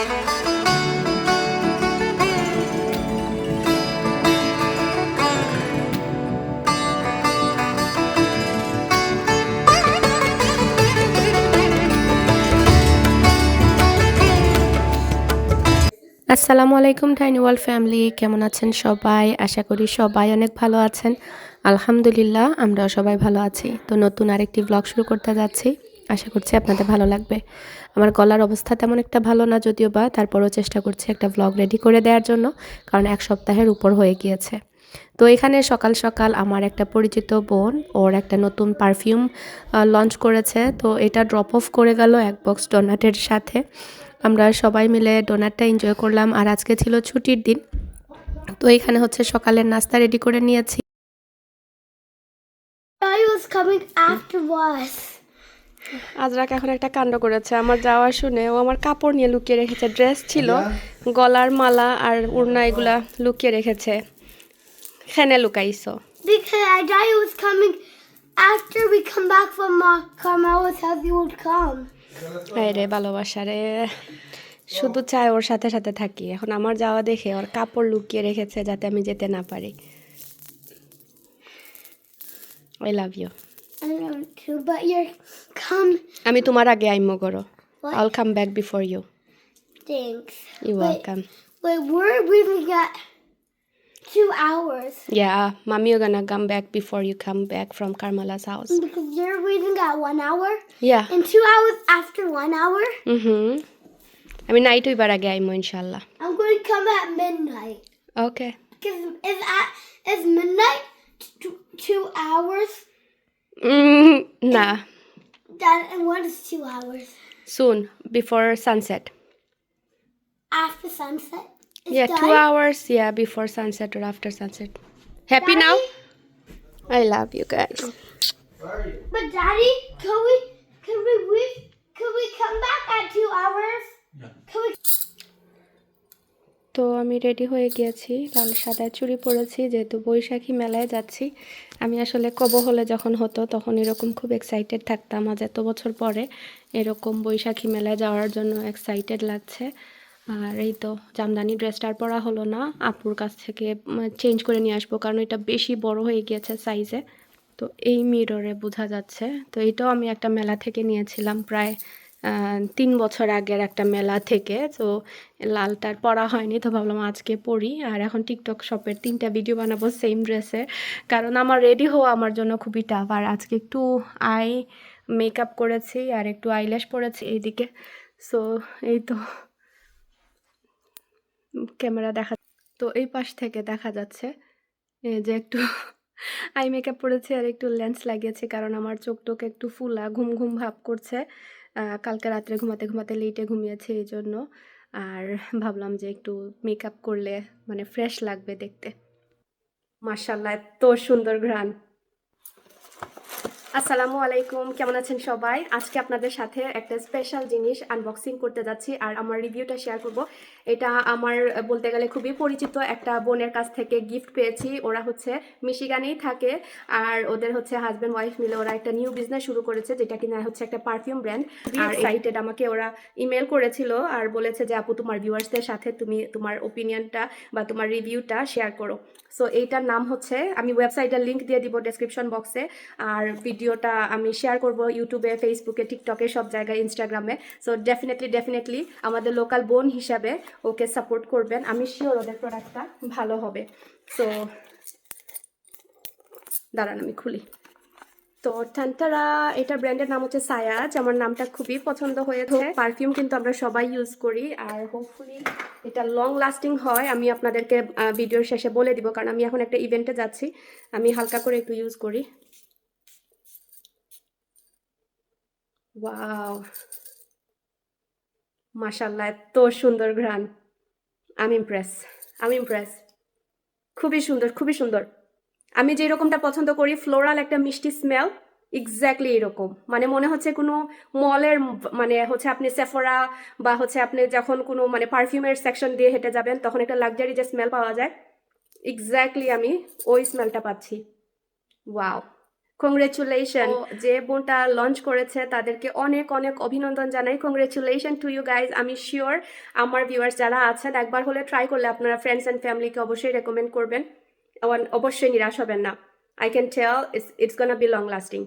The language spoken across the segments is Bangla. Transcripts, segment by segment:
আসসালামু আলাইকুম টাইনি ওয়ার্ল্ড ফ্যামিলি, কেমন আছেন সবাই? আশা করি সবাই অনেক ভালো আছেন। আলহামদুলিল্লাহ, আমরাও সবাই ভালো আছি। তো নতুন আরেকটি ব্লগ শুরু করতে যাচ্ছি, আশা করছি আপনাদের ভালো লাগবে। আমার গলার অবস্থা তেমন একটা ভালো না যদিও বা, তারপরও চেষ্টা করছি একটা ব্লগ রেডি করে দেওয়ার জন্য, কারণ এক সপ্তাহের উপর হয়ে গিয়েছে। তো এখানে সকাল সকাল আমার একটা পরিচিত বোন ওর একটা নতুন পারফিউম লঞ্চ করেছে, তো এটা ড্রপ অফ করে গেল এক বক্স ডোনাটের সাথে। আমরা সবাই মিলে ডোনাটটা এনজয় করলাম, আর আজকে ছিল ছুটির দিন। তো এখানে হচ্ছে সকালের নাস্তা রেডি করে নিয়েছি। আজরাক এখন একটা কাণ্ড করেছে, আমার যাওয়া শুনে ও আমার কাপড় নিয়ে লুকিয়ে রেখেছে। ড্রেস ছিল, গলার মালা আর ওড়না এগুলা লুকিয়ে রেখেছে। খেনে লুকাইছো? Because I thought he was coming after we come back from Carmela's house. He would come. হ্যাঁ রে, ভালোবাসা রে, শুধু চাই ওর সাথে সাথে থাকি। এখন আমার যাওয়া দেখে ওর কাপড় লুকিয়ে রেখেছে যাতে আমি যেতে না পারি। I love you. I know too, but you're come. আমি তোমার আগে আইমো করো। What? I'll come back before you. Thanks. You're welcome. Wait, we're leaving at 2 hours. Yeah, mommy gonna come back before you come back from Carmela's house. Because you're leaving at 1 hour. Yeah. And 2 hours after 1 hour. আমি নাইট হইবার আগে আইমো ইনশাআল্লাহ। I'm going to come at midnight. Okay. Because is midnight 2 hours? Nah. And what is 2 hours? Soon, before sunset. After sunset? It's Yeah, done? 2 hours, yeah, before sunset or after sunset. Happy Daddy? now? I love you guys. But Daddy, can we come back at 2 hours? Yeah. Can we? তো আমি রেডি হয়ে গিয়েছি, লাল সাদা চুড়ি পরেছি, যেহেতু বৈশাখী মেলায় যাচ্ছি। আমি আসলে কব হলে যখন হতো তখন এরকম খুব এক্সাইটেড থাকতাম, আজ এত বছর পরে এরকম বৈশাখী মেলায় যাওয়ার জন্য এক্সাইটেড লাগছে। আর এই তো জামদানি ড্রেসটা আর পরা হলো না, আপুর কাছ থেকে চেঞ্জ করে নিয়ে আসবো, কারণ এটা বেশি বড় হয়ে গিয়েছে সাইজে। তো এই মিররে বোঝা যাচ্ছে। তো এটাও আমি একটা মেলা থেকে নিয়েছিলাম, প্রায় 3 বছর আগের একটা মেলা থেকে। তো লালটার পরা হয়নি, তো ভাবলাম আজকে পরি। আর এখন টিকটক শপের 3টা ভিডিও বানাবো সেম ড্রেসে, কারণ আমার রেডি হওয়া আমার জন্য খুবই টাফ। আর আজকে একটু আই মেকআপ করেছি আর একটু আইল্যাশ পরেছি এইদিকে। সো এই তো ক্যামেরা দেখা, তো এই পাশ থেকে দেখা যাচ্ছে এই যে একটু আই মেকআপ পরেছি আর একটু লেন্স লাগিয়েছি, কারণ আমার চোখ টোক একটু ফুলা, ঘুম ঘুম ভাব করছে। কালকে রাত্রে ঘুমাতে ঘুমাতে লেটে ঘুমিয়েছি এই জন্য। আর ভাবলাম যে একটু মেকআপ করলে মানে ফ্রেশ লাগবে দেখতে। মাশাআল্লাহ, এত সুন্দর ঘ্রাণ। আসসালামু আলাইকুম, কেমন আছেন সবাই? আজকে আপনাদের সাথে একটা স্পেশাল জিনিস আনবক্সিং করতে যাচ্ছি আর আমার রিভিউটা শেয়ার করব। এটা আমার বলতে গেলে খুবই পরিচিত একটা বোনের কাছ থেকে গিফট পেয়েছি। ওরা হচ্ছে মিশিগানেই থাকে, আর ওদের হচ্ছে হাজব্যান্ড ওয়াইফ মিলে ওরা একটা নিউ বিজনেস শুরু করেছে, যেটা কিনা হচ্ছে একটা পারফিউম ব্র্যান্ড। আর এক্সাইটেড, আমাকে ওরা ইমেল করেছিল আর বলেছে যে আপু তোমার ভিউয়ার্সদের সাথে তুমি তোমার ওপিনিয়নটা বা তোমার রিভিউটা শেয়ার করো। সো এইটার নাম হচ্ছে, আমি ওয়েবসাইটের লিঙ্ক দিয়ে দিব ডেসক্রিপশন বক্সে, আর ভিডিওটা আমি শেয়ার করব ইউটিউবে, ফেসবুকে, টিকটকে, সব জায়গায়, ইনস্টাগ্রামে। সো ডেফিনেটলি আমাদের লোকাল বোন হিসাবে ওকে সাপোর্ট করবেন, আমি শিওর ওদের প্রোডাক্টটা ভালো হবে। সো দাঁড়ান আমি খুলি। তো টানটারা, এটার ব্র্যান্ডের নাম হচ্ছে সায়াজ। আমার নামটা খুবই পছন্দ হয়েছে। পারফিউম কিন্তু আমরা সবাই ইউজ করি, আর হোপফুলি এটা লং লাস্টিং হয়। আমি আপনাদেরকে ভিডিওর শেষে বলে দিব, কারণ আমি এখন একটা ইভেন্টে যাচ্ছি, আমি হালকা করে একটু ইউজ করি। ওয়াও, মাশাআল্লাহ, এত সুন্দর ঘ্রাণ। আমি ইমপ্রেস। খুবই সুন্দর, খুবই সুন্দর। আমি যেরকমটা পছন্দ করি, ফ্লোরাল একটা মিষ্টি স্মেল, এক্স্যাক্টলি এরকম। মানে মনে হচ্ছে কোনো মলের, মানে হচ্ছে আপনি সেফোরা বা হচ্ছে আপনি যখন কোনো মানে পারফিউমের সেকশন দিয়ে হেঁটে যাবেন তখন একটা লাক্সারি যে স্মেল পাওয়া যায়, এক্স্যাক্টলি আমি ওই স্মেলটা পাচ্ছি। Wow, congratulation. যে বোনটা লঞ্চ করেছে তাদেরকে অনেক অনেক অভিনন্দন জানাই। Congratulation to you guys. আমি শিওর আমার ভিউয়ার্স যারা আছেন একবার হলে ট্রাই করলে আপনারা ফ্রেন্ডস অ্যান্ড ফ্যামিলিকে অবশ্যই রেকমেন্ড করবেন, অবশ্যই নিরাশ হবেন না। I can tell it's gonna be long lasting.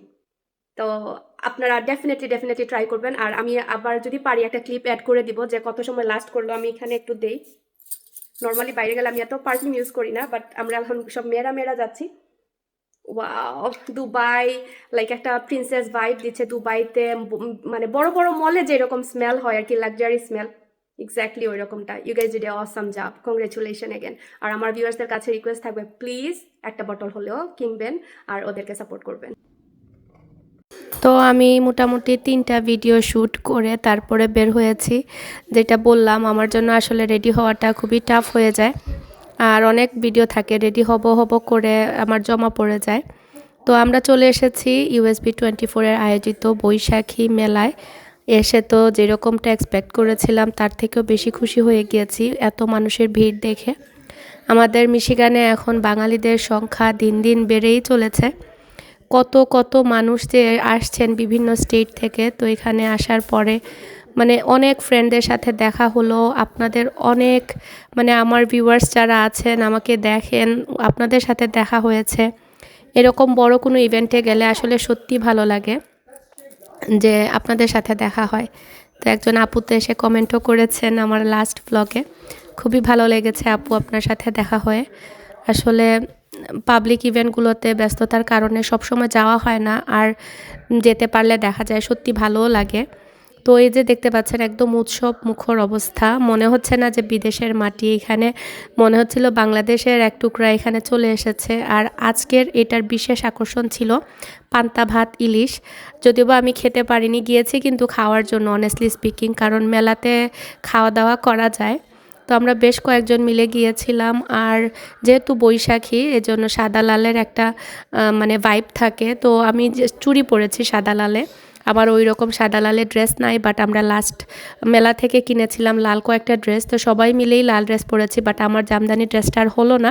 তো আপনারা ডেফিনেটলি ট্রাই করবেন। আর আমি আবার যদি পারি একটা ক্লিপ অ্যাড করে দিব যে কত সময় লাস্ট করলো। আমি এখানে একটু দেই। নর্মালি বাইরে গেলে আমি এত পারফিউম ইউজ করি না, বাট আমরা এখন সব মেয়েরা যাচ্ছি। ওয়াও, দুবাই লাইক একটা প্রিন্সেস ভাইব দিচ্ছে। দুবাইতে মানে বড় বড় মলে যেরকম স্মেল হয় আর কি, লাক্সারি স্মেল, এক্স্যাক্টলি ওই রকমটা। You guys did a awesome job, congratulation again. আর আমার ভিউয়ার্সদের কাছে রিকোয়েস্ট থাকবে, প্লিজ একটা বটল হলেও কিনবেন আর ওদেরকে সাপোর্ট করবেন। তো আমি মোটামুটি 3টা ভিডিও শ্যুট করে তারপরে বের হয়েছি। যেটা বললাম, আমার জন্য আসলে রেডি হওয়াটা খুবই টাফ হয়ে যায়, আর অনেক ভিডিও থাকে, রেডি হব করে আমার জমা পড়ে যায়। তো আমরা চলে এসেছি USB 24-এর আয়োজিত বৈশাখী মেলায়। এসে তো যেরকমটা এক্সপেক্ট করেছিলাম তার থেকেও বেশি খুশি হয়ে গিয়েছি এত মানুষের ভিড় দেখে। আমাদের মিশিগানে এখন বাঙালিদের সংখ্যা দিন দিন বেড়েই চলেছে। কত মানুষ যে আসছেন বিভিন্ন স্টেট থেকে। তো এখানে আসার পরে মানে অনেক ফ্রেন্ডদের সাথে দেখা হলো। আপনাদের অনেক মানে আমার ভিউয়ার্স যারা আছেন আমাকে দেখেন, আপনাদের সাথে দেখা হয়েছে। এরকম বড় কোনো ইভেন্টে গেলে আসলে সত্যি ভালো লাগে যে আপনাদের সাথে দেখা হয়। তো একজন আপু তো এসে কমেন্টও করেছেন আমার লাস্ট ব্লগে, খুবই ভালো লেগেছে আপু আপনার সাথে দেখা হয়ে। আসলে পাবলিক ইভেন্টগুলোতে ব্যস্ততার কারণে সবসময় যাওয়া হয় না, আর যেতে পারলে দেখা যায় সত্যি ভালোও লাগে। তো এই যে দেখতে পাচ্ছেন একদম উৎসব মুখর অবস্থা, মনে হচ্ছে না যে বিদেশের মাটি, এখানে মনে হচ্ছিল বাংলাদেশের এক টুকরা এখানে চলে এসেছে। আর আজকের এটার বিশেষ আকর্ষণ ছিল পান্তা ভাত ইলিশ। যদিও বা আমি খেতে পারিনি, গিয়েছি কিন্তু খাওয়ার জন্য অনেস্টলি স্পিকিং, কারণ মেলাতে খাওয়া দাওয়া করা যায়। তো আমরা বেশ কয়েকজন মিলে গিয়েছিলাম। আর যেহেতু বৈশাখী, এজন্য সাদা লালের একটা মানে ভাইব থাকে। তো আমি যে চুড়ি পরেছি সাদা লালে, আমার ওই রকম সাদা লালের ড্রেস নাই, বাট আমরা লাস্ট মেলা থেকে কিনেছিলাম লাল কয়েকটা ড্রেস। তো সবাই মিলেই লাল ড্রেস পরেছি, বাট আমার জামদানি ড্রেসটা আর হলো না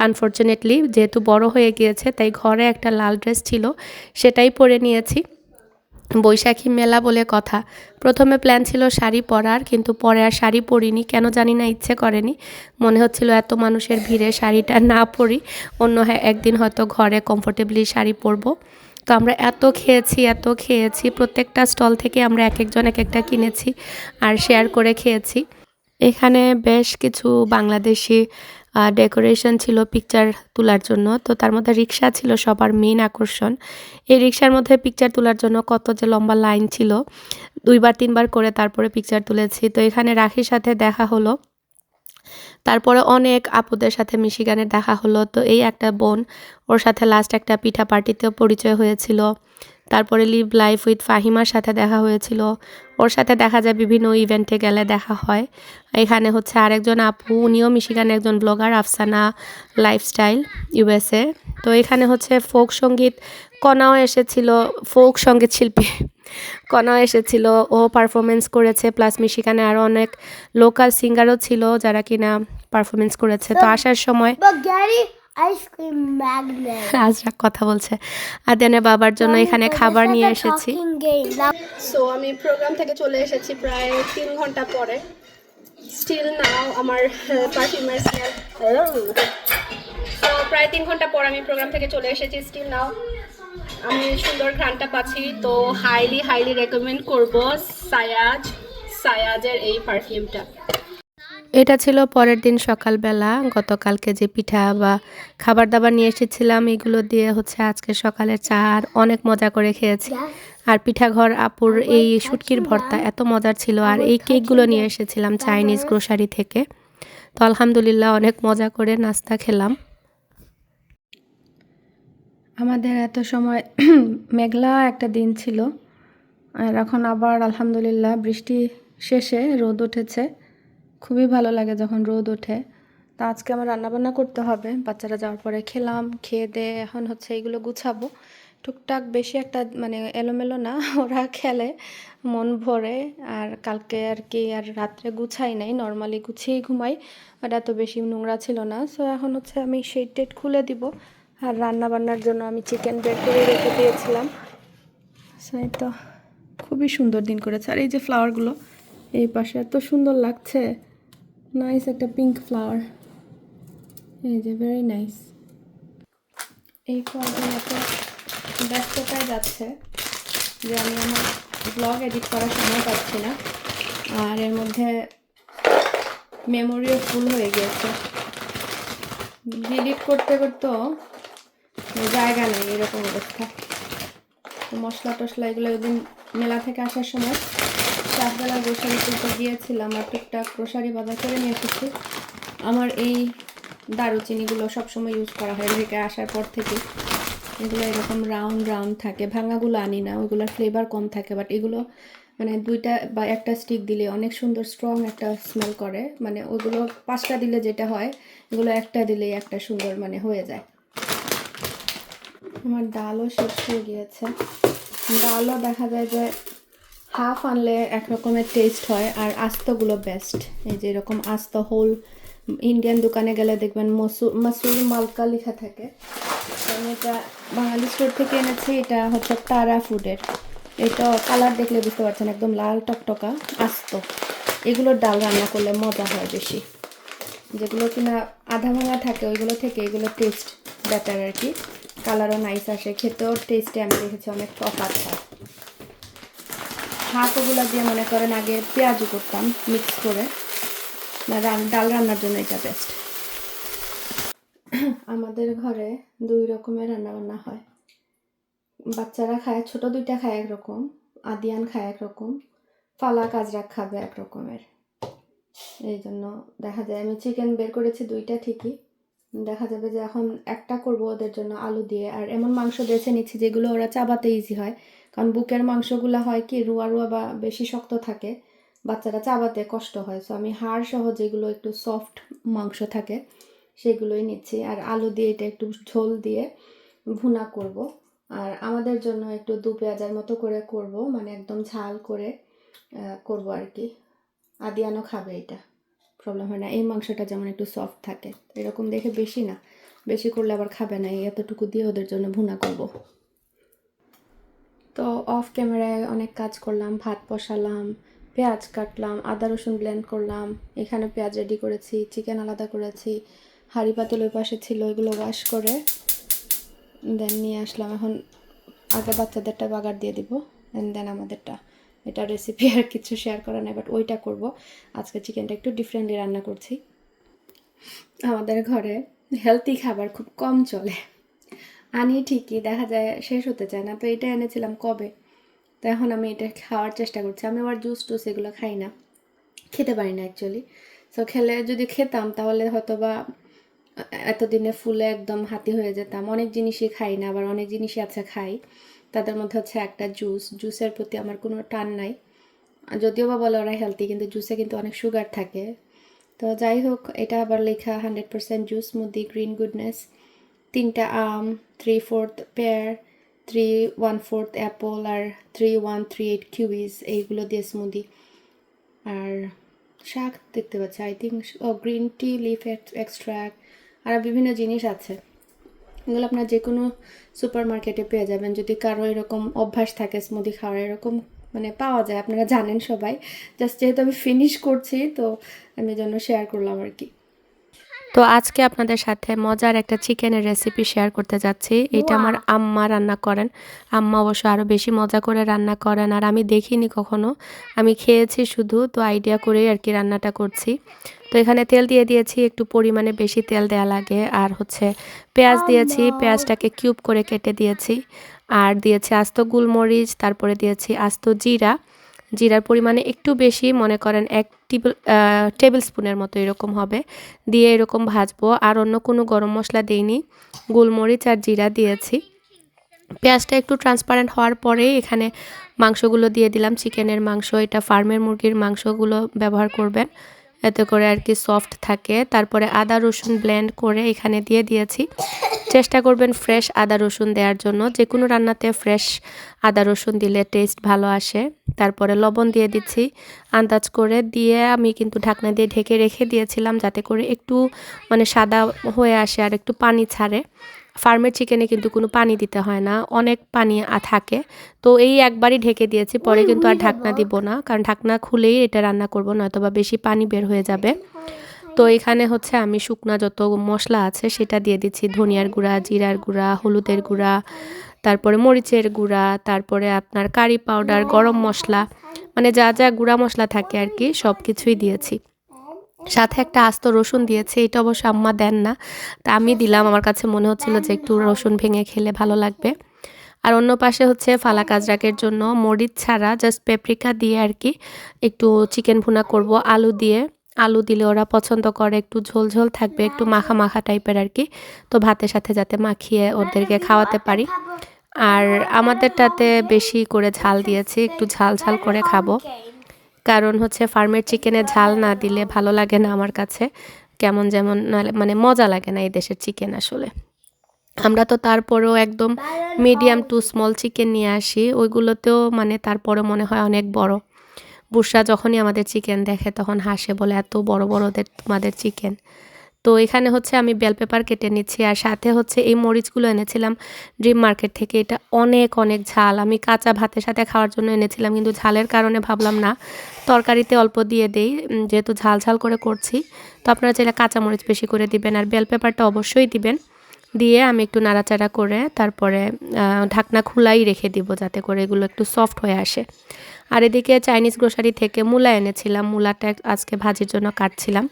আনফর্চুনেটলি, যেহেতু বড় হয়ে গিয়েছে। তাই ঘরে একটা লাল ড্রেস ছিল, সেটাই পরে নিয়েছি। বৈশাখী মেলা বলে কথা, প্রথমে প্ল্যান ছিল শাড়ি পরার, কিন্তু পরে আর শাড়ি পরিনি, কেন জানি না, ইচ্ছে করেনি। মনে হচ্ছিল এত মানুষের ভিড়ে শাড়িটা না পরি, অন্য একদিন হয়তো ঘরে কমফোর্টেবলি শাড়ি পরবো। তো আমরা এত খেয়েছি, প্রত্যেকটা স্টল থেকে আমরা এক একটা কিনেছি আর শেয়ার করে খেয়েছি। এখানে বেশ কিছু বাংলাদেশি ডেকোরেশন ছিল পিকচার তোলার জন্য। তো তার মধ্যে রিক্সা ছিল সবার মেইন আকর্ষণ। এই রিক্সার মধ্যে পিকচার তোলার জন্য কত যে লম্বা লাইন ছিল, 2-3বার করে তারপরে পিকচার তুলেছি। তো এখানে রাখির সাথে দেখা হলো, তারপরে অনেক আপুদের সাথে মিশিগানের দেখা হলো। তো এই একটা বোন, ওর সাথে লাস্ট একটা পিঠা পার্টিতেও পরিচয় হয়েছিল। তারপরে লিভ লাইফ উইথ ফাহিমার সাথে দেখা হয়েছিল। ওর সাথে দেখা যায় বিভিন্ন ইভেন্টে গেলে দেখা হয়। এখানে হচ্ছে আরেকজন আপু, উনিও মিশিগানের একজন ব্লগার, আফসানা লাইফস্টাইল USA। তো এখানে হচ্ছে ফোক সঙ্গীত, কনাও এসেছিল, ফোক সঙ্গীত শিল্পী কনাও এসেছিল, ও পারফরমেন্স করেছে। প্লাস মিশিগানে আরও অনেক লোকাল সিঙ্গারও ছিল যারা কিনা পারফরমেন্স করেছে। তো আসার সময় Spaghetti ice cream magnet. আজরা কথা বলছে, আদিয়ানের বাবার জন্য এখানে খাবার নিয়ে এসেছি। সো আমি প্রোগ্রাম থেকে চলে এসেছি প্রায় 3 ঘন্টা পরে। স্টিল নাও আমার পারফিউমের স্মেল। তো প্রায় 3 ঘন্টা পর আমি প্রোগ্রাম থেকে চলে এসেছি। স্টিল নাও আমি সুন্দর ঘ্রাণটা পাচ্ছি। তো হাইলি রেকমেন্ড করব সায়াজের এই পারফিউমটা। এটা ছিল পরের দিন সকালবেলা, গতকালকে যে পিঠা বা খাবার দাবার নিয়ে এসেছিলাম এগুলো দিয়ে হচ্ছে আজকে সকালে চা আর অনেক মজা করে খেয়েছি। আর পিঠাঘর আপুর এই শুটকির ভর্তা এত মজার ছিল। আর এই কেকগুলো নিয়ে এসেছিলাম চাইনিজ গ্রোসারি থেকে। তো আলহামদুলিল্লাহ অনেক মজা করে নাস্তা খেলাম। আমাদের এত সময় মেঘলা একটা দিন ছিল, আর এখন আবার আলহামদুলিল্লাহ বৃষ্টি শেষে রোদ উঠেছে। খুবই ভালো লাগে যখন রোদ ওঠে। তো আজকে আমার রান্নাবান্না করতে হবে, বাচ্চারা যাওয়ার পরে খেয়ে দিয়ে এখন হচ্ছে এইগুলো গুছাবো টুকটাক, বেশি একটা মানে এলোমেলো না, ওরা খেলে মন ভরে। আর কালকে আর কি আর রাত্রে গুছাই নাই, নর্মালি গুছিয়েই ঘুমাই, বাট এত বেশি নোংরা ছিল না। সো এখন হচ্ছে আমি শেড টেড খুলে দিব আর রান্না বান্নার জন্য আমি চিকেন বের করে রেখে দিয়েছিলাম। সেই তো খুবই সুন্দর দিন করেছে। আর এই যে ফ্লাওয়ারগুলো এই পাশে এত সুন্দর লাগছে, নাইস একটা পিঙ্ক ফ্লাওয়ার, এই যে ভেরি নাইস। এই কদিন এত ব্যস্ততায় যাচ্ছে যে আমি আমার ব্লগ এডিট করার সময় পাচ্ছি না, আর এর মধ্যে মেমোরিও ফুল হয়ে গিয়েছে, ডিলিট করতে করতেও জায়গা নেই, এরকম অবস্থা। মশলা টশলা এগুলো একদিন মেলা থেকে আসার সময় চারবেলা গ্রোসারি তুলতে গিয়েছিলাম আর টুকটাক গ্রোসারি বাজার করে নিয়ে এসেছি। আমার এই দারুচিনিগুলো সবসময় ইউজ করা হয় থেকে আসার পর থেকে। এগুলো এরকম রাউন্ড রাউন্ড থাকে, ভাঙাগুলো আনি না, ওইগুলোর ফ্লেভার কম থাকে, বাট এগুলো মানে 2টা বা 1টা স্টিক দিলে অনেক সুন্দর স্ট্রং একটা স্মেল করে। মানে ওইগুলো 5টা দিলে যেটা হয়, এগুলো 1টা দিলেই একটা সুন্দর মানে হয়ে যায়। আমার ডালও শেষ হয়ে গিয়েছে। ডালও দেখা যায় যে হাফ আনলে একরকমের টেস্ট হয়, আর আস্তগুলো বেস্ট। এই যে এরকম আস্ত হোল ইন্ডিয়ান দোকানে গেলে দেখবেন মসুর মালকা লেখা থাকে। আমি এটা বাঙালি স্টোর থেকে এনেছি, এটা হচ্ছে তারা ফুডের। এটা কালার দেখলে বুঝতে পারছেন একদম লাল টকটকা আস্ত। এগুলোর ডাল রান্না করলে মজা হয় বেশি। যেগুলো কিনা আধা ভাঙা থাকে ওইগুলো থেকে এগুলো টেস্ট বেটার আর কি, কালারও নাইস আসে, খেতেও টেস্টে আমি দেখেছি অনেক তফাৎ হয়। হাফ ওগুলো দিয়ে মনে করেন আগে পেঁয়াজও করতাম মিক্স করে, ডাল রান্নার জন্য এটা বেস্ট। আমাদের ঘরে 2 রকমের রান্নাবান্না হয়। বাচ্চারা খায়, ছোট 2টা খায় একরকম, আদিয়ান খায় একরকম, ফালা কাজরা খাবে একরকমের। এই জন্য দেখা যায় আমি চিকেন বের করেছি 2টা ঠিকই, দেখা যাবে যে এখন একটা করব ওদের জন্য আলু দিয়ে। আর এমন মাংস বেছে নিচ্ছি যেগুলো ওরা চাবাতে ইজি হয়, কারণ বুকের মাংসগুলো হয় কি রুয়া রুয়া বা বেশি শক্ত থাকে, বাচ্চারা চাবাতে কষ্ট হয়। সো আমি হাড় সহ যেগুলো একটু সফট মাংস থাকে সেগুলোই নিচ্ছি। আর আলু দিয়ে এটা একটু ঝোল দিয়ে ভুনা করব। আর আমাদের জন্য একটু 2 পেঁয়াজের মতো করে করব, মানে একদম ঝাল করে করব আর কি। আদিয়ানও খাবে, এটা প্রবলেম হয় না। এই মাংসটা যেমন একটু সফট থাকে, এরকম দেখে বেশি না, বেশি করলে আবার খাবে না, এই এতটুকু দিয়ে ওদের জন্য ভুনা করব। তো অফ ক্যামেরায় অনেক কাজ করলাম, ভাত বসালাম, পেঁয়াজ কাটলাম, আদা রসুন ব্লেন্ড করলাম, এখানে পেঁয়াজ রেডি করেছি, চিকেন আলাদা করেছি, হাঁড়ি পাতিল ওই পাশে ছিল, এগুলো ওয়াশ করে দেন নিয়ে আসলাম। এখন আগে বাচ্চাদেরটা বাগার দিয়ে দিব দেন আমাদেরটা। এটা রেসিপি আর কিছু শেয়ার করা নাই, বাট ওইটা করব আজকে। চিকেনটা একটু ডিফারেন্টলি রান্না করছি। আমাদের ঘরে হেলদি খাবার খুব কম চলে, আনি ঠিকই দেখা যায় শেষ হতে চায় না। তো এটা এনেছিলাম কবে, তো এখন আমি এটা খাওয়ার চেষ্টা করছি। আমি আবার জুস টুস এগুলো খাই না, খেতে পারি না অ্যাকচুয়ালি। সো খেলে যদি খেতাম তাহলে হয়তো বা এতদিনে ফুলে একদম হাতি হয়ে যেতাম। অনেক জিনিসই খাই না, আবার অনেক জিনিসই আছে খাই, তাদের মধ্যে হচ্ছে একটা জুসের প্রতি আমার কোনো টান নাই। যদিও বা বলে ওরা হেলদি, কিন্তু জুসে কিন্তু অনেক সুগার থাকে। তো যাই হোক, এটা আবার লেখা 100% জুস স্মুদি গ্রিন গুডনেস। 3টা আম, 3/4 পেয়ার, 3/1/4 অ্যাপল আর 3/1/3/8 কিউইজ, এইগুলো দিয়ে স্মুদি। আর শাক দেখতে পাচ্ছি, I think green tea leaf extract, আর বিভিন্ন জিনিস আছে। এগুলো আপনার যে কোনো সুপার মার্কেটে পেয়ে যাবেন। যদি কারো এরকম অভ্যাস থাকে স্মুদি খাওয়ার, এরকম মানে পাওয়া যায়, আপনারা জানেন সবাই। জাস্ট যেহেতু আমি ফিনিশ করছি তো আমি জন্য শেয়ার করলাম আর কি। তো আজকে আপনাদের সাথে মজার একটা চিকেনের রেসিপি শেয়ার করতে যাচ্ছি। এটা আমার আম্মা রান্না করেন। আম্মা অবশ্য আরও বেশি মজা করে রান্না করেন, আর আমি দেখিনি কখনো, আমি খেয়েছি শুধু, তো আইডিয়া করেই আর কি রান্নাটা করছি। তো এখানে তেল দিয়ে দিয়েছি, একটু পরিমাণে বেশি তেল দেওয়া লাগে। আর হচ্ছে পেঁয়াজ দিয়েছি, পেঁয়াজটাকে কিউব করে কেটে দিয়েছি। আর দিয়েছি আস্ত গোলমরিচ, তারপরে দিয়েছি আস্ত জিরা। জিরার পরিমাণে একটু বেশি, মনে করেন 1 টেবিল স্পুনের মতো এরকম হবে, দিয়ে এরকম ভাজবো। আর অন্য কোনো গরম মশলা দেইনি, গোলমরিচ আর জিরা দিয়েছি। পেঁয়াজটা একটু ট্রান্সপারেন্ট হওয়ার পরে এখানে মাংসগুলো দিয়ে দিলাম, চিকেনের মাংস। এটা ফার্মের মুরগির মাংসগুলো ব্যবহার করবেন, এতে করে আর কি সফট থাকে। তারপরে আদা রসুন ব্লেন্ড করে এখানে দিয়ে দিয়েছি। চেষ্টা করবেন ফ্রেশ আদা রসুন দেওয়ার জন্য, যে কোনো রান্নাতে ফ্রেশ আদা রসুন দিলে টেস্ট ভালো আসে। তারপরে লবণ দিয়ে দিচ্ছি আন্দাজ করে, দিয়ে আমি কিন্তু ঢাকনা দিয়ে ঢেকে রেখে দিয়েছিলাম যাতে করে একটু মানে সাদা হয়ে আসে আর একটু পানি ছাড়ে। ফার্মের চিকেনে কিন্তু কোনো পানি দিতে হয় না, অনেক পানি থাকে। তো এই একবারই ঢেকে দিয়েছি, পরে কিন্তু আর ঢাকনা দিব না, কারণ ঢাকনা খুলেই এটা রান্না করব, নয়তোবা বেশি পানি বের হয়ে যাবে। তো এখানে হচ্ছে আমি শুকনা যত মশলা আছে সেটা দিয়ে দিচ্ছি, ধনিয়ার গুঁড়া, জিরার গুঁড়া, হলুদের গুঁড়া, তারপরে মরিচের গুঁড়া, তারপরে আপনার কারি পাউডার, গরম মশলা, মানে যা যা গুঁড়া মশলা থাকে আর কি সব কিছুই দিয়েছি। সাথে একটা আস্ত রসুন দিয়েছি, এটা অবশ্য আম্মা দেন না, তা আমি দিলাম, আমার কাছে মনে হচ্ছিল যে একটু রসুন ভেঙে খেলে ভালো লাগবে। আর অন্য পাশে হচ্ছে ফালাক আজরাকের জন্য মরিচ ছাড়া জাস্ট পেপরিকা দিয়ে আর কি একটু চিকেন ভুনা করব আলু দিয়ে। আলু দিলে ওরা পছন্দ করে, একটু ঝোল ঝোল থাকবে, একটু মাখা মাখা টাইপের আর কি, তো ভাতের সাথে যাতে মাখিয়ে ওদেরকে খাওয়াতে পারি। আর আমাদেরটাতে বেশি করে ঝাল দিয়েছি, একটু ঝাল ঝাল করে খাবো, কারণ হচ্ছে ফার্মের চিকেনে ঝাল না দিলে ভালো লাগে না আমার কাছে, কেমন যেমন মানে মজা লাগে না এই দেশের চিকেন আসলে। আমরা তো তারপরেও একদম মিডিয়াম টু স্মল চিকেন নিয়ে আসি, ওইগুলোতেও মানে তারপরে মনে হয় অনেক বড়। বুসরা যখনই আমাদের চিকেন দেখে তখন হাসে, বলে এত বড় বড় তোমাদের চিকেন। তো এখানে হচ্ছে আমি বেল পেপার কেটে নিচ্ছি, আর সাথে হচ্ছে এই মরিচগুলো এনেছিলাম ড্রিম মার্কেট থেকে, এটা অনেক অনেক ঝাল। আমি কাঁচা ভাতের সাথে খাওয়ার জন্য এনেছিলাম, কিন্তু ঝালের কারণে ভাবলাম না, তরকারিতে অল্প দিয়ে দেই, যেহেতু ঝাল ঝাল করে করছি। তো আপনারা চাইলে কাঁচা মরিচ বেশি করে দিবেন, আর বেল পেপারটা অবশ্যই দিবেন। দিয়ে আমি একটু নাড়াচাড়া করে তারপরে ঢাকনা খোলাই রেখে দিব, যাতে করে এগুলো একটু সফট হয়ে আসে। আর এদিকে চাইনিজ গ্রোসারি থেকে মূলা এনেছিলাম, মূলাটা আজকে ভাজির জন্য কাটছিলাম।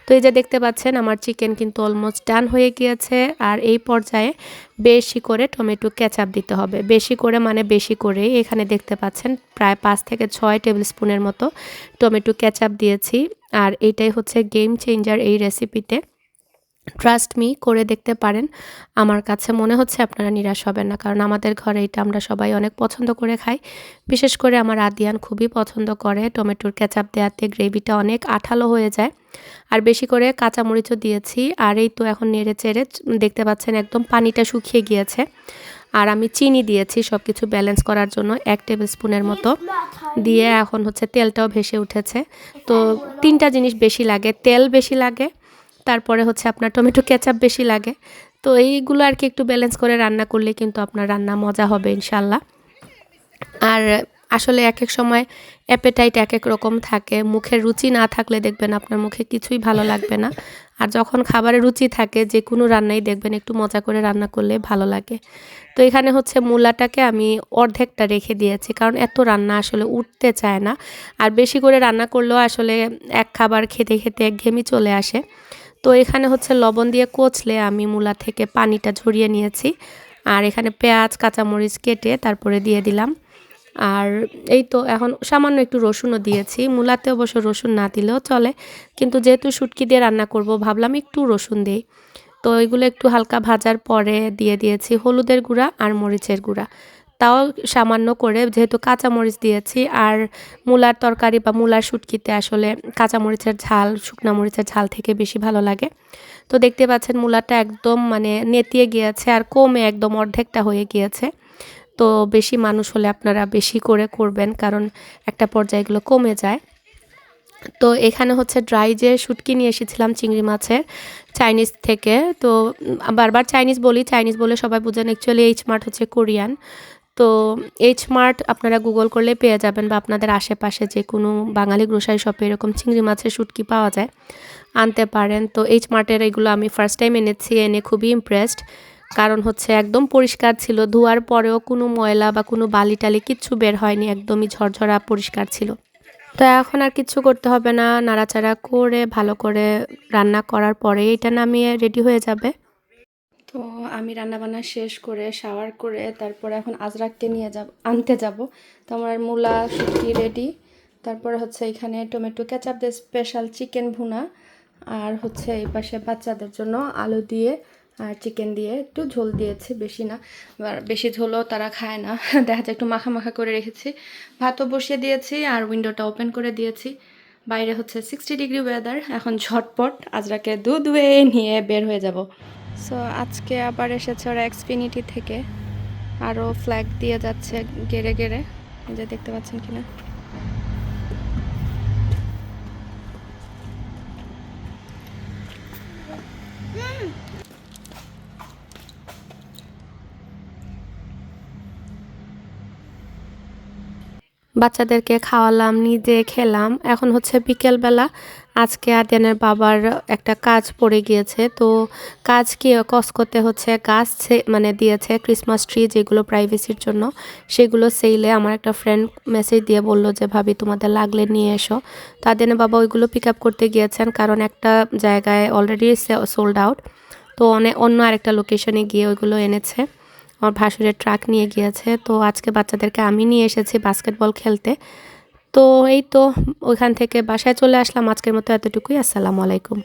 তো এই যে দেখতে পাচ্ছেন আমার চিকেন কিন্তু অলমোস্ট ডান হয়ে গিয়েছে। আর এই পর্যায়ে বেশি করে টমেটো কেচাপ দিতে হবে, বেশি করে মানে বেশি করে, এখানে দেখতে পাচ্ছেন প্রায় 5 থেকে 6 টেবিল স্পুনের মতো টমেটো কেচাপ দিয়েছি। আর এইটাই হচ্ছে গেম চেঞ্জার এই রেসিপিতে, ট্রাস্ট মি, করে দেখতে পারেন। আমার কাছে মনে হচ্ছে আপনারা নিরাশ হবেন না, কারণ আমাদের ঘরে এটা আমরা সবাই অনেক পছন্দ করে খাই। বিশেষ করে আমার আদিয়ান খুবই পছন্দ করে, টমেটোর কেচাপ দেওয়াতে গ্রেভিটা অনেক আঠালো হয়ে যায়। আর বেশি করে কাঁচামরিচও দিয়েছি। আর এই তো এখন নেড়ে চেড়ে দেখতে পাচ্ছেন একদম পানিটা শুকিয়ে গিয়েছে। আর আমি চিনি দিয়েছি সব কিছু ব্যালেন্স করার জন্য 1 টেবিল স্পুনের মতো দিয়ে, এখন হচ্ছে তেলটাও ভেসে উঠেছে। তো 3টা জিনিস বেশি লাগে, তেল বেশি লাগে, তারপরে হচ্ছে আপনার টমেটো কেচাপ বেশি লাগে। তো এইগুলো আর কি একটু ব্যালেন্স করে রান্না করলে কিন্তু আপনার রান্না মজা হবে ইনশাল্লাহ। আর আসলে এক এক সময় অ্যাপেটাইট এক এক রকম থাকে, মুখের রুচি না থাকলে দেখবেন আপনার মুখে কিছুই ভালো লাগবে না। আর যখন খাবারের রুচি থাকে, যে কোনো রান্নাই দেখবেন একটু মজা করে রান্না করলে ভালো লাগে। তো এখানে হচ্ছে মূলাটাকে আমি অর্ধেকটা রেখে দিয়েছি, কারণ এত রান্না আসলে উঠতে চায় না। আর বেশি করে রান্না করলেও আসলে এক খাবার খেতে খেতে একঘেয়েমি চলে আসে। তো এখানে হচ্ছে লবণ দিয়ে কচলে আমি মূলা থেকে পানিটা ঝরিয়ে নিয়েছি। আর এখানে পেঁয়াজ কাঁচামরিচ কেটে তারপরে দিয়ে দিলাম। আর এই তো এখন সামান্য একটু রসুনও দিয়েছি, মূলাতে অবশ্য রসুন না দিলেও চলে, কিন্তু যেহেতু শুটকি দিয়ে রান্না করব ভাবলাম একটু রসুন দিই। তো এগুলো একটু হালকা ভাজার পরে দিয়ে দিয়েছি হলুদের গুঁড়া আর মরিচের গুঁড়া, তাও সামান্য করে, যেহেতু কাঁচামরিচ দিয়েছি। আর মূলার তরকারি বা মূলার শুটকিতে আসলে কাঁচামরিচের ঝাল শুকনা মরিচের ঝাল থেকে বেশি ভালো লাগে। তো দেখতে পাচ্ছেন মূলাটা একদম মানে নেতিয়ে গিয়েছে, আর কমে একদম অর্ধেকটা হয়ে গিয়েছে। তো বেশি মানুষ হলে আপনারা বেশি করে করবেন, কারণ একটা পর্যায়ে এগুলো কমে যায়। তো এখানে হচ্ছে ড্রাই যে শুটকি নিয়ে এসেছিলাম চিংড়ি মাছের চাইনিজ থেকে, তো বারবার চাইনিজ বলি, চাইনিজ বলে সবাই বুঝেন, অ্যাকচুয়ালি এইচ মার্ট হচ্ছে কোরিয়ান। তো এইচ মার্ট আপনারা গুগল করলে পেয়ে যাবেন, বা আপনাদের আশেপাশে যে কোনো বাঙালি গ্রোসারি শপে এরকম চিংড়ি মাছের শুটকি পাওয়া যায়, আনতে পারেন। তো এইচ মার্টের এগুলো আমি ফার্স্ট টাইম এনেছি, এনে খুবই ইমপ্রেসড, কারণ হচ্ছে একদম পরিষ্কার ছিল, ধোয়ার পরেও কোনো ময়লা বা কোনো বালি টালি কিচ্ছু বের হয়নি, একদমই ঝরঝরা পরিষ্কার ছিল। তো এখন আর কিচ্ছু করতে হবে না, নাড়াচাড়া করে ভালো করে রান্না করার পরে এটা নামিয়ে রেডি হয়ে যাবে। তো আমি রান্নাবান্না শেষ করে শাওয়ার করে তারপরে এখন আজরাককে নিয়ে আনতে যাব। তো আমার মূলা শুটকি রেডি, তারপরে হচ্ছে এখানে টমেটো কেচাপ দিয়ে স্পেশাল চিকেন ভুনা, আর হচ্ছে এই পাশে বাচ্চাদের জন্য আলু দিয়ে আর চিকেন দিয়ে একটু ঝোল দিয়েছি, বেশি না, বেশি ঝোলও তারা খায় না, দেখা যায় একটু মাখা মাখা করে রেখেছি। ভাতও বসিয়ে দিয়েছি আর উইন্ডোটা ওপেন করে দিয়েছি। বাইরে হচ্ছে 60 ডিগ্রি ওয়েদার, এখন ঝটপট আজরাকে দুধ দুয়ে নিয়ে বের হয়ে যাব। সো আজকে আবার এসেছে ওরা এক্সফিনিটি থেকে, আরও ফ্ল্যাগ দিয়ে যাচ্ছে গেড়ে গেড়ে, যে দেখতে পাচ্ছেন কিনা। বাচ্চাদেরকে খাওয়ালাম, নিজে খেলাম। এখন হচ্ছে বিকেলবেলা। আজকে আদিয়ানের বাবার একটা কাজ পড়ে গিয়েছে, তো কাজ কি কসকোতে হচ্ছে গাছ মানে দিয়েছে ক্রিসমাস ট্রি, যেগুলো প্রাইভেসির জন্য, সেগুলো সেলে। আমার একটা ফ্রেন্ড মেসেজ দিয়ে বলল যে ভাবি তোমাদের লাগলে নিয়ে এসো। তো আদিয়ানের বাবা ওইগুলো পিক আপ করতে গিয়েছেন, কারণ একটা জায়গায় অলরেডি সোল্ড আউট। তো অন্য আরেকটা লোকেশনে গিয়ে ওইগুলো এনেছে। আমার ভাসুরের ট্রাক নিয়ে গিয়েছে। তো আজকে বাচ্চাদেরকে আমি নিয়ে এসেছি বাস্কেটবল খেলতে। তো এই তো ওইখান থেকে বাসায় চলে আসলাম। আজকের মতো এতটুকুই। আসসালামু আলাইকুম।